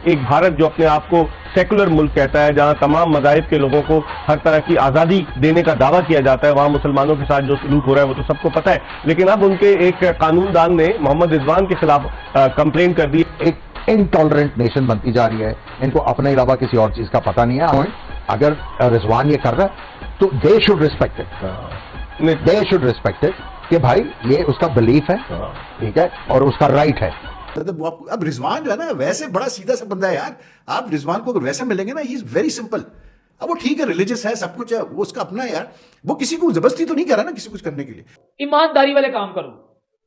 एक भारत जो अपने आप को सेकुलर मुल्क कहता है, जहां तमाम मज़ाहिब के लोगों को हर तरह की आज़ादी देने का दावा किया जाता है, वहां मुसलमानों के साथ जो सलूक हो रहा है वो तो सबको पता है। लेकिन अब उनके एक कानूनदान ने मोहम्मद रिजवान के खिलाफ कंप्लेन कर दी। एक इनटॉलरेंट नेशन बनती जा रही है, इनको अपने अलावा किसी और चीज का पता नहीं है। अगर रिजवान ये कर रहा है तो they should respect it, they should respect it कि भाई ये उसका बिलीफ है, ठीक है, और उसका राइट है। अब रिजवान जो है ना वैसे बड़ा सीधा सा बंदा है यार। आप रिजवान को अगर वैसे मिलेंगे ना, ही इज वेरी सिंपल। अब वो ठीक है, रिलीजियस है, सब कुछ है, वो उसका अपना है यार। वो किसी को जबरदस्ती तो नहीं कर रहा ना किसी कुछ करने के लिए। ईमानदारी वाले काम करो।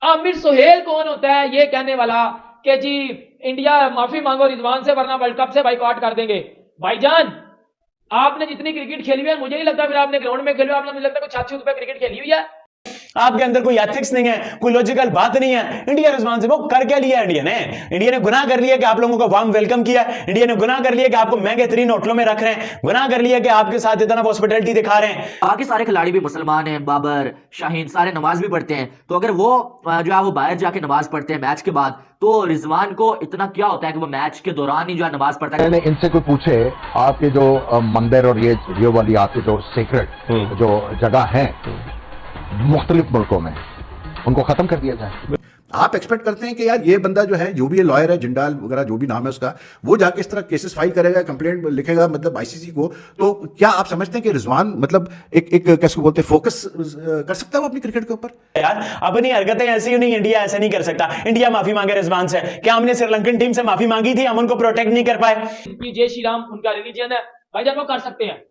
आमिर सुहेल कौन होता है ये कहने वाला कि जी इंडिया माफी मांगो रिजवान से वरना वर्ल्ड कप से बाइकआउट कर देंगे। भाईजान आपने जितनी क्रिकेट खेली हुई है, मुझे नहीं लगता फिर आपने ग्राउंड में खेली हुई, आपने मुझे लगता है कोई 6 पे क्रिकेट खेली हुई है। आपके अंदर कोई एथिक्स नहीं है, कोई लॉजिकल बात नहीं है। इंडिया रिस्पॉन्स वो कर क्या लिया इंडिया ने? इंडिया ने गुनाह कर लिया कि आप लोगों को वार्म वेलकम किया। इंडिया ने गुनाह कर लिया कि आपको महंगे तरीन होटलों में रख रहे हैं। गुनाह कर लिया कि आपके साथ इतना हॉस्पिटैलिटी दिखा रहे हैं। बाकी सारे खिलाड़ी भी मुसलमान हैं, बाबर, शाहीन सारे नमाज भी पढ़ते हैं। तो अगर वो जो है वो बाहर जाके नमाज पढ़ते हैं मैच के बाद, तो रिजवान को इतना क्या होता है कि वो मैच के दौरान ही जो है नमाज पढ़ता है। मैंने इनसे कोई पूछे आपके जो मंदिर और ये वाली आपके जो सीक्रेट जो जगह है मुख्तलिफ मुल्कों में, उनको खत्म कर दिया जाए। आप एक्सपेक्ट करते हैं कि यार ये बंदा जो है, जो भी लॉयर है, जिंडाल वगैरह जो भी नाम है उसका, वो जाके इस तरह केसेस फाइल करेगा, कंप्लेंट लिखेगा मतलब आईसीसी को। तो क्या आप समझते हैं कि रिजवान मतलब एक कैसे बोलते हैं फोकस कर सकता है वो अपनी क्रिकेट के ऊपर? यार अपनी हरकतें ऐसी नहीं, इंडिया ऐसा नहीं कर सकता। इंडिया माफी मांगे रिजवान से। क्या हमने श्रीलंकन टीम से माफी मांगी थी? हम उनको प्रोटेक्ट नहीं कर पाए। जय श्री राम उनका रिलीजन है, भाईजान वो कर सकते हैं,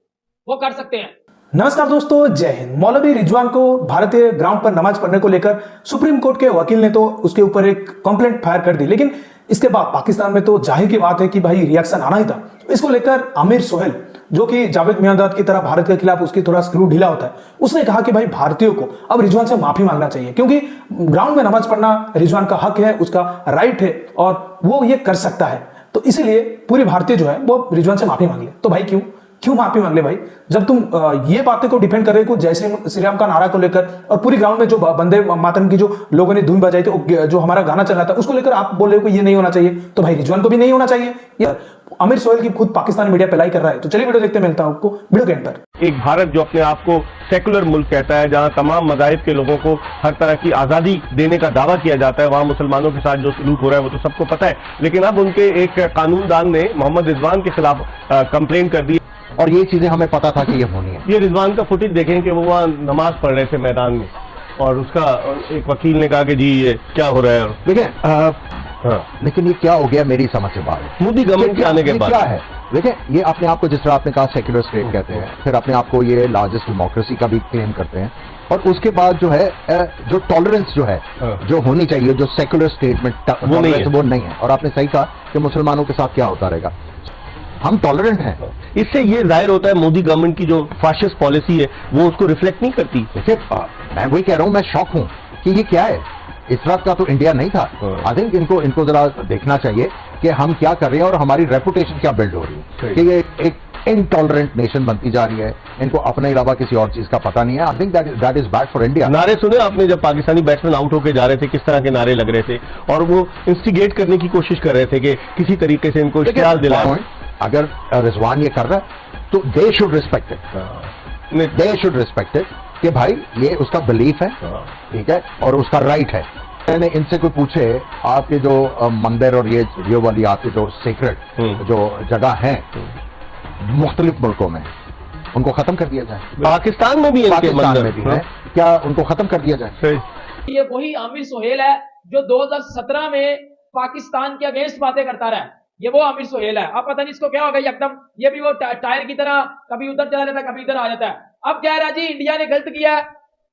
वो कर सकते हैं। नमस्कार दोस्तों, जय हिंद। मौलवी रिजवान को भारतीय ग्राउंड पर नमाज पढ़ने को लेकर सुप्रीम कोर्ट के वकील ने तो उसके ऊपर एक कंप्लेंट फायर कर दी, लेकिन इसके बाद पाकिस्तान में तो जाहिर की बात है कि भाई रिएक्शन आना ही था। इसको लेकर आमिर सुहेल, जो कि जावेद मियांदाद की तरह भारत के खिलाफ उसकी थोड़ा स्क्रू ढीला होता है, उसने कहा कि भाई भारतीयों को अब रिजवान से माफी मांगना चाहिए, क्योंकि ग्राउंड में नमाज पढ़ना रिजवान का हक है, उसका राइट है और वो ये कर सकता है। तो इसीलिए पूरे भारतीय जो है वो रिजवान से माफी मांग ले। तो भाई क्यों माफी मांग ले भाई? जब तुम ये बातें को डिफेंड कर रहे हो, जैसे श्री राम का नारा को लेकर और पूरी ग्राउंड में जो वंदे मातरम की जो लोगों ने धुन बजाई थी, जो हमारा गाना चल रहा था, उसको लेकर आप बोल रहे हो कि ये नहीं होना चाहिए, तो भाई रिजवान को भी नहीं होना चाहिए। यार आमिर सुहेल की खुद पाकिस्तानी मीडिया पे लाई कर रहा है। तो चलिए वीडियो देखते, मिलता हूं आपको वीडियो के एंड पर। एक भारत जो अपने आप को सेकुलर मुल्क कहता है, जहां तमाम मज़ाहिब के लोगों को हर तरह की आज़ादी देने का दावा किया जाता है, वहां मुसलमानों के साथ जो सलूक हो रहा है वो तो सबको पता है। लेकिन अब उनके एक कानूनदान ने मोहम्मद रिजवान के खिलाफ कंप्लेन कर दी, और ये चीजें हमें पता था कि ये होनी है। ये रिजवान का फुटेज देखें कि वो वहाँ नमाज पढ़ रहे थे मैदान में, और उसका एक वकील ने कहा कि जी ये क्या हो रहा है। देखिए लेकिन ये क्या हो गया मेरी समझ से बाहर मोदी गवर्नमेंट के आने के बाद क्या है? देखिए ये अपने आप को जिस तरह आपने कहा सेक्युलर स्टेट कहते हैं, फिर अपने आप को ये लार्जेस्ट डेमोक्रेसी का भी क्लेम करते हैं, और उसके बाद जो है जो टॉलरेंस जो है जो होनी चाहिए, जो सेक्युलर स्टेट में वो नहीं है। और आपने सही कहा कि मुसलमानों के साथ क्या होता रहेगा। हम टॉलरेंट हैं। इससे ये जाहिर होता है मोदी गवर्नमेंट की जो फाशिस्ट पॉलिसी है वो उसको रिफ्लेक्ट नहीं करती। देखिए मैं वही कह रहा हूं, मैं शॉक हूं कि ये क्या है। इस तरह का तो इंडिया नहीं था। आई थिंक इनको जरा देखना चाहिए कि हम क्या कर रहे हैं और हमारी रेपुटेशन क्या बिल्ड हो रही है, कि ये एक इनटॉलरेंट नेशन बनती जा रही है, इनको अपने अलावा किसी और चीज का पता नहीं है। I think that is bad for India. नारे सुने आपने जब पाकिस्तानी बैट्समैन आउट होकर जा रहे थे, किस तरह के नारे लग रहे थे, और वो इंस्टिगेट करने की कोशिश कर रहे थे कि किसी तरीके से इनको इख्तियार दिलाएं। अगर रिजवान ये कर रहा है तो they should respect it, they should respect it कि भाई ये उसका बिलीफ है, ठीक है, और उसका राइट है। मैंने इनसे कोई पूछे आपके जो मंदिर और ये वाली आपके जो सीक्रेट जो जगह है मुख्तलिफ मुल्कों में, उनको खत्म कर दिया जाए। पाकिस्तान में भी पाकिस्तान में भी है, क्या उनको खत्म कर दिया जाए? ये वही आमिर सुहेल है जो 2017 में पाकिस्तान के अगेंस्ट बातें करता रहा। ये वो आमिर सुहेल है। अब पता नहीं इसको क्या हो गया एकदम, ये भी वो टायर की तरह कभी उधर चला जाता है, कभी इधर आ जाता है। अब कह रहा है जी इंडिया ने गलत किया है,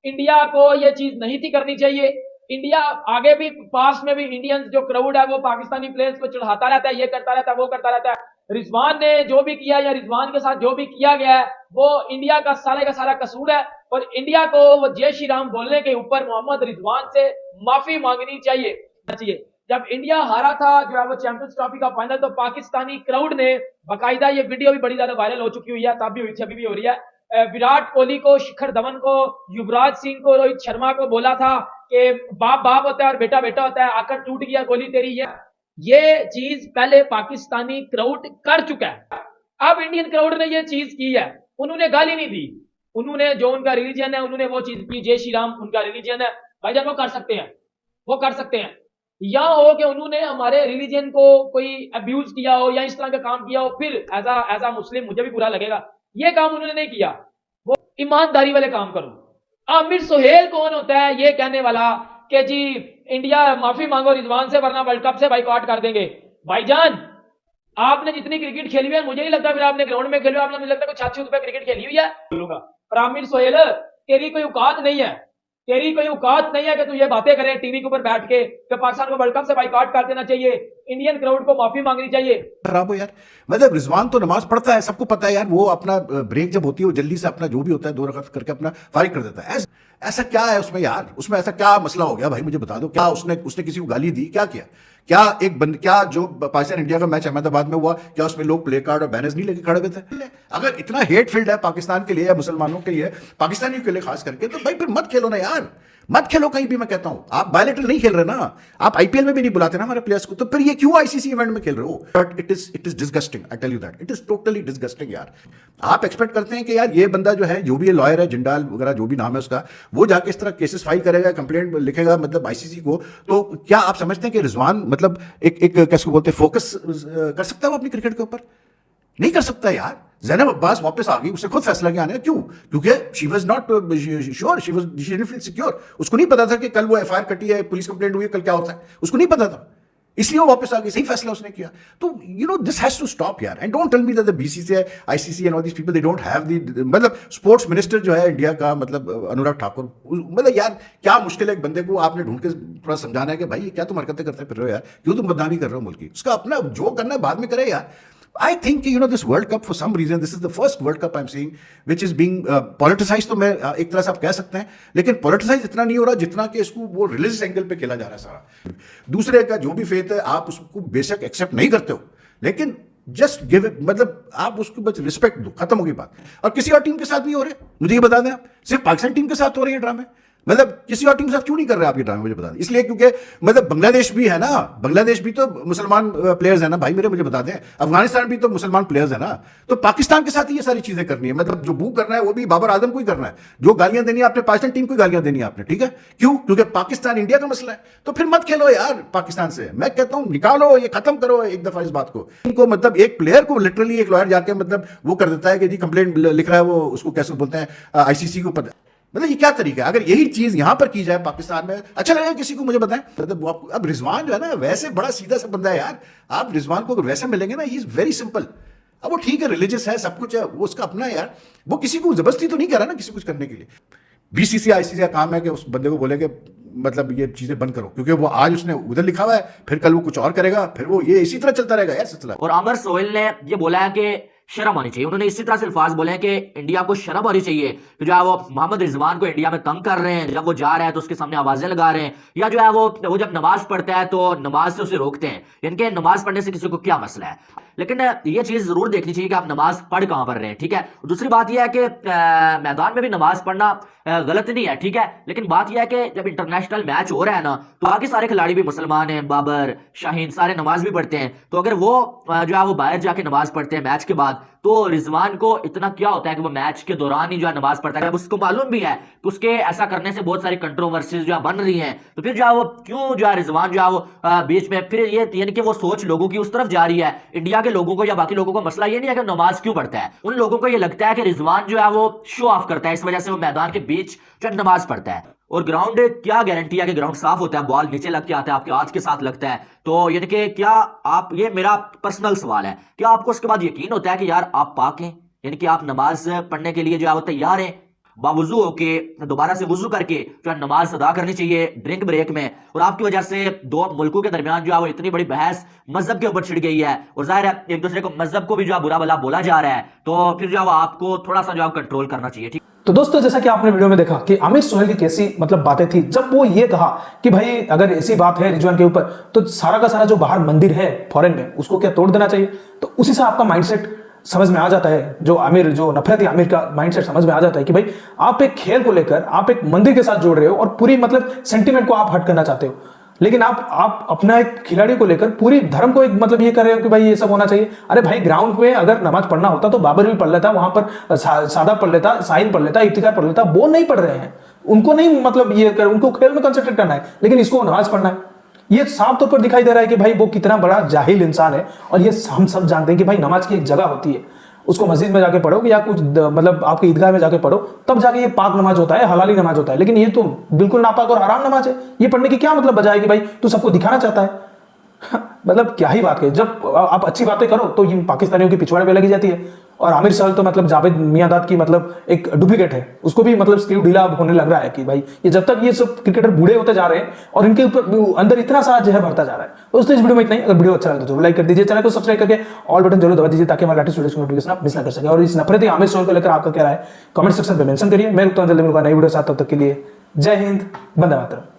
इंडिया को ये चीज नहीं थी करनी चाहिए। इंडिया आगे भी पास्ट में भी इंडियंस जो क्राउड है वो पाकिस्तानी प्लेयर्स को चढ़ाता रहता है, ये करता रहता है, वो करता रहता है। रिजवान ने जो भी किया या रिजवान के साथ जो भी किया गया है वो इंडिया का सारा कसूर है, और इंडिया को वो जय श्री राम बोलने के ऊपर मोहम्मद रिजवान से माफी मांगनी चाहिए। जब इंडिया हारा था जो है वो चैंपियंस ट्रॉफी का फाइनल, तो पाकिस्तानी क्राउड ने बाकायदा, ये वीडियो भी बड़ी ज्यादा वायरल हो चुकी हुई है, तब भी हुई थी, अभी भी हो रही है, विराट कोहली को, शिखर धवन को, युवराज सिंह को, रोहित शर्मा को बोला था कि बाप बाप होता है और बेटा बेटा होता है, आकर टूट गया गोली तेरी। ये चीज पहले पाकिस्तानी क्राउड कर चुका है, अब इंडियन क्राउड ने ये चीज की है। उन्होंने गाली नहीं दी, उन्होंने जो उनका रिलीजन है उन्होंने वो चीज की, जय श्री राम उनका रिलीजन है, भाईजान वो कर सकते हैं, वो कर सकते हैं। या हो कि उन्होंने हमारे रिलीजन को कोई अब्यूज किया हो या इस तरह का काम किया हो, फिर एज अ मुस्लिम मुझे भी बुरा लगेगा। ये काम उन्होंने नहीं किया, वो ईमानदारी वाले काम करो। आमिर सुहेल कौन होता है ये कहने वाला कि जी इंडिया माफी मांगो रिजवान से वरना वर्ल्ड कप से बाइकआउट कर देंगे। भाईजान आपने जितनी क्रिकेट खेली हुई है मुझे नहीं लगता फिर आपने ग्राउंड में खेली हुई, आपने मुझे लगता है कुछ 600 रुपए क्रिकेट खेली हुई है। बोलूंगा पर आमिर सुहेल तेरी कोई औकात नहीं है, तेरी कोई औकात नहीं है कि तू ये बातें करे टीवी के ऊपर बैठ के कि पाकिस्तान को वर्ल्ड कप से बाइकआउट कर देना चाहिए, इंडियन क्राउड को माफी मांगनी चाहिए। खराब हो यार, मतलब रिजवान तो नमाज पढ़ता है, सबको पता है यार, वो अपना ब्रेक जब होती है वो जल्दी से अपना जो भी होता है 2 रकात करके अपना फारिग कर देता है। ऐसा क्या है उसमें यार, उसमें ऐसा क्या मसला हो गया भाई मुझे बता दो। क्या उसने किसी को गाली दी, क्या किया? क्या जो पाकिस्तान इंडिया का मैच अहमदाबाद में हुआ, क्या उसमें लोग प्ले कार्ड और बैनर्स नहीं लेके खड़े हुए थे? अगर इतना हेट फील्ड है पाकिस्तान के लिए या मुसलमानों के लिए, पाकिस्तानियों के लिए खास करके, तो भाई फिर मत खेलो ना यार, मत खेलो कहीं भी। मैं कहता हूं आप बायलेटरल नहीं खेल रहे ना, आप आईपीएल में भी नहीं बुलाते ना हमारे प्लेयर्स को, तो फिर ये क्यों आईसीसी इवेंट में खेल रहे हो? But it is disgusting, I tell you that, it is totally disgusting यार। आप एक्सपेक्ट करते हैं कि यार ये बंदा जो है, जो भी ये लॉयर है, जिंडाल वगैरह जो भी नाम है उसका, वो जाके इस तरह केसेस फाइल करेगा, कंप्लेंट लिखेगा मतलब आईसीसी को, तो क्या आप समझते हैं कि रिजवान मतलब एक कैसे बोलते हैं फोकस कर सकता है वो अपनी क्रिकेट के ऊपर? नहीं कर सकता यार। ज़ैनब अब्बास वापस आ गई, उसने खुद फैसला किया आने का। क्यों? क्योंकि she was not sure, she didn't feel secure. उसको नहीं पता था कि कल वो एफआईआर कटी है, पुलिस कंप्लेंट हुई है, कल क्या होता है, उसको नहीं पता था, इसलिए वो वापस आ गई। सही फैसला उसने किया। तो you know this has to stop यार, and don't tell me that the BCCI, ICC and all these people they don't have the, मतलब स्पोर्ट्स मिनिस्टर जो है इंडिया का, मतलब अनुराग ठाकुर, मतलब यार क्या मुश्किल है एक बंदे को आपने ढूंढ के थोड़ा समझाना है कि भाई ये क्या तुम हरकतें करते फिर रहे हो यार, क्यों तुम बदनामी कर रहे हो मुल्क की? उसका अपना जो करना है बाद में करे यार। I think you know this World Cup for some reason, this is the first World Cup I'm seeing which is being politicized, तो मैं एक तरह से आप कह सकते हैं, लेकिन politicized इतना नहीं हो रहा जितना कि इसको वो रिलीजियस एंगल पे खेला जा रहा है सारा। दूसरे का जो भी फेथ है आप उसको बेशक एक्सेप्ट नहीं करते हो, लेकिन जस्ट गिव इट, मतलब आप उसको बस रिस्पेक्ट दो, खत्म हो गई बात। और किसी और टीम के साथ नहीं हो रहे, मुझे ये बता दें आप, सिर्फ पाकिस्तान टीम के साथ हो रहे हैं ड्रामे, मतलब किसी और टीम के साथ क्यों नहीं कर रहे आप ये ड्रामे, मुझे बता दें। इसलिए क्योंकि मतलब बांग्लादेश भी है ना, बांग्लादेश भी तो मुसलमान प्लेयर्स है ना भाई मेरे, मुझे बता दें। अफगानिस्तान भी तो मुसलमान प्लेयर्स है ना, तो पाकिस्तान के साथ ही ये सारी चीजें करनी है। मतलब जो बू करना है वो भी बाबर आजम को ही करना है, जो गालियां देनी है आपने पाकिस्तान टीम को गालियां देनी है आपने, ठीक है? क्यों? क्योंकि पाकिस्तान इंडिया का मसला है, तो फिर मत खेलो यार पाकिस्तान से। मैं कहता हूं निकालो, ये खत्म करो एक दफा इस बात को। इनको मतलब एक प्लेयर को लिटरली एक लॉयर जाके मतलब वो कर देता है कि जी कंप्लेंट लिख रहा है, वो उसको कैसे बोलते हैं आईसीसी को पता, मतलब ये क्या तरीका है? अगर यही चीज यहां पर की जाए पाकिस्तान में, अच्छा लगेगा किसी को? मुझे बताएं। मतलब अब रिजवान जो है ना वैसे बड़ा सीधा सा बंदा है यार, आप रिजवान को अगर वैसे मिलेंगे ना, ही इज वेरी सिंपल। अब वो ठीक है, रिलीजियस है, सब कुछ है, वो उसका अपना है यार, वो किसी को जबरदस्ती तो नहीं कर रहा ना किसी कुछ करने के लिए। बीसीसीआई आईसीसी का काम है कि उस बंदे को बोले कि मतलब ये चीजें बंद करो, क्योंकि वो आज उसने उधर लिखा हुआ है, फिर कल वो कुछ और करेगा, फिर वो ये इसी तरह चलता रहेगा यार सिलसिला। और आमिर सुहेल ने ये बोला है कि शर्म आनी चाहिए। उन्होंने इसी तरह से अल्फाज बोले हैं कि इंडिया को शर्म आनी चाहिए कि जो है वो मोहम्मद रिजवान को इंडिया में तंग कर रहे हैं, जब वो जा रहा है तो उसके सामने आवाजें लगा रहे हैं, या जो है वो जब नमाज पढ़ता है तो नमाज से उसे रोकते हैं। इनके नमाज पढ़ने से किसी को क्या मसला है? लेकिन ये चीज जरूर देखनी चाहिए कि आप नमाज पढ़ कहां पर रहे हैं, ठीक है? दूसरी बात यह है कि मैदान में भी नमाज पढ़ना गलत नहीं है, ठीक है? लेकिन बात यह है कि जब इंटरनेशनल मैच हो रहा है ना, तो बाकी सारे खिलाड़ी भी मुसलमान हैं, बाबर, शाहीन सारे नमाज भी पढ़ते हैं, तो अगर वो जो है वो बाहर जाके नमाज पढ़ते हैं मैच के बाद, तो रिजवान को इतना क्या होता है कि वो मैच के दौरान ही जो है नमाज पढ़ता है? अब उसको मालूम भी है कि उसके ऐसा करने से बहुत सारी कंट्रोवर्सीज जो है बन रही हैं, तो फिर जो है वो क्यों जो है रिजवान जो है वो बीच में फिर ये यानी कि वो सोच लोगों की उस तरफ जा रही है। इंडिया के लोगों को या बाकी लोगों को मसला ये नहीं है कि नमाज क्यों पढ़ता है, उन लोगों को ये लगता है कि रिजवान जो है वो शो ऑफ करता है, इस वजह से वो मैदान के बीच जो नमाज पढ़ता है। और ग्राउंड क्या गारंटी है कि ग्राउंड साफ होता है, बॉल नीचे लग के आता है, आपके हाथ के साथ लगता है, तो यानी कि क्या आप, ये मेरा पर्सनल सवाल है, क्या आपको उसके बाद यकीन होता है कि यार आप पाक हैं, यानी कि आप नमाज पढ़ने के लिए जो है वो तैयार हैं, बावुजू होके दोबारा से वुजू करके जो है नमाज अदा करनी चाहिए ड्रिंक ब्रेक में, और आपकी वजह से दो मुल्कों के दरमियान जो है वो इतनी बड़ी बहस मजहब के ऊपर छिड़ गई है, और जाहिर है एक दूसरे को मजहब को भी जो है बुरा भला बोला जा रहा है, तो फिर जो है आपको थोड़ा सा जो है कंट्रोल करना चाहिए, ठीक? तो दोस्तों जैसा कि आपने वीडियो में देखा कि आमिर सुहेल की कैसी मतलब बातें थी, जब वो ये कहा कि भाई अगर ऐसी बात है रिजवान के ऊपर तो सारा का सारा जो बाहर मंदिर है फॉरेन में उसको क्या तोड़ देना चाहिए, तो उसी से आपका माइंडसेट समझ में आ जाता है, जो नफरती आमिर का माइंडसेट समझ में आ जाता है कि भाई आप एक खेल को लेकर आप एक मंदिर के साथ जोड़ रहे हो और पूरी मतलब सेंटिमेंट को आप हट करना चाहते हो। लेकिन आप अपना एक खिलाड़ी को लेकर पूरी धर्म को एक मतलब ये कर रहे हो कि भाई ये सब होना चाहिए। अरे भाई ग्राउंड पे अगर नमाज पढ़ना होता तो बाबर भी पढ़ लेता, वहां पर सादा पढ़ लेता, साइन पढ़ लेता, इफ्तिकार पढ़ लेता। वो नहीं पढ़ रहे हैं, उनको नहीं मतलब ये कर, उनको खेल में कंसंट्रेट करना है, लेकिन इसको नमाज पढ़ना है। ये साफ तौर पर दिखाई दे रहा है कि भाई वो कितना बड़ा जाहिल इंसान है। और ये हम सब जानते हैं कि भाई नमाज की एक जगह होती है, उसको मस्जिद में जाके पढ़ो या कुछ मतलब आपके ईदगाह में जाके पढ़ो, तब जाके ये पाक नमाज होता है, हलाली नमाज होता है। लेकिन ये तो बिल्कुल नापाक और हराम नमाज है। ये पढ़ने की क्या मतलब बजाय कि भाई तू सबको दिखाना चाहता है। मतलब क्या ही बात है। जब आप अच्छी बातें करो तो इन पाकिस्तानियों की पिछवाड़े पे लगी जाती है। और आमिर सहल तो मतलब जावेद मियांदाद की मतलब एक डुप्लीकेट है, उसको भी मतलब स्क्रू ढीला होने लग रहा है कि भाई ये जब तक ये सब क्रिकेटर बूढ़े होते जा रहे हैं और इनके ऊपर अंदर इतना सारा जहर बढ़ता जा रहा है। दोस्तों इस वीडियो में इतना ही। अगर वीडियो अच्छा लगे तो लाइक कर दीजिए, चैनल को सब्सक्राइब करके ऑल बटन जरूर दबा दीजिए ताकि हमारे लेटेस्ट वीडियो की नोटिफिकेशन आप मिस ना कर सके। और इस नफरती आमिर सहल को लेकर आपका क्या राय है कमेंट सेक्शन पे मेंशन करिए। मैं रुकता हूं जल्दी मिलूंगा नई वीडियो साथ, तब तक के लिए जय हिंद, वंदे मातरम।